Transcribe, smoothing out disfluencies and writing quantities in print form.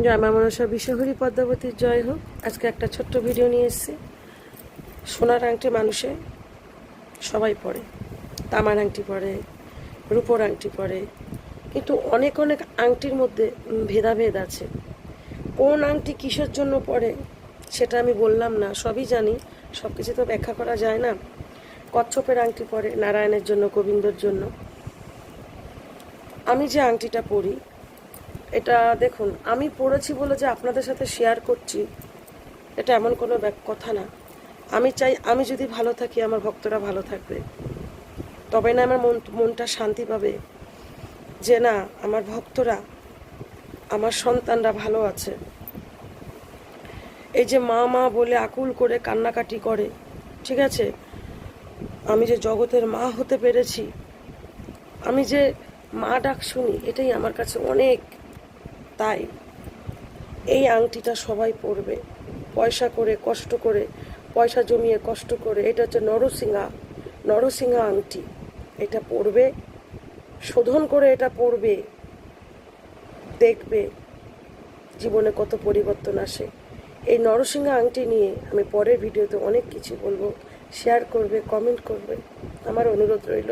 জয় মা মনসা বিশ্বহরি পদ্মাবতীর জয় হোক। আজকে একটা ছোট্ট ভিডিও নিয়ে এসেছি। সোনার আংটি মানুষে সবাই পরে, তামার আংটি পরে, রূপোর আংটি পরে, কিন্তু অনেক অনেক আংটির মধ্যে ভেদাভেদ আছে। কোন আংটি কিসের জন্য পরে সেটা আমি বললাম না, সবই জানি, সব কিছু তো ব্যাখ্যা করা যায় না। কচ্ছপের আংটি পরে নারায়ণের জন্য, গোবিন্দর জন্য। আমি যে আংটিটা পরি, এটা দেখুন, আমি পড়েছি বলে যে আপনাদের সাথে শেয়ার করছি, এটা এমন কোনো কথা না। আমি চাই আমি যদি ভালো থাকি, আমার ভক্তরা ভালো থাকবে, তবে না আমার মনটা শান্তি পাবে যে না, আমার ভক্তরা, আমার সন্তানরা ভালো আছে। এই যে মা মা বলে আকুল করে কান্নাকাটি করে, ঠিক আছে, আমি যে জগতের মা হতে পেরেছি, আমি যে মা ডাক শুনি, এটাই আমার কাছে অনেক। তাই এই আংটিটা সবাই পরবে, পয়সা করে, কষ্ট করে, পয়সা জমিয়ে কষ্ট করে। এটা হচ্ছে নরসিংহা আংটি। এটা পরবে, শোধন করে এটা পরবে, দেখবে জীবনে কত পরিবর্তন আসে। এই নরসিংহা আংটি নিয়ে আমি পরের ভিডিওতে অনেক কিছু বলবো। শেয়ার করবে, কমেন্ট করবে, আমার অনুরোধ রইল।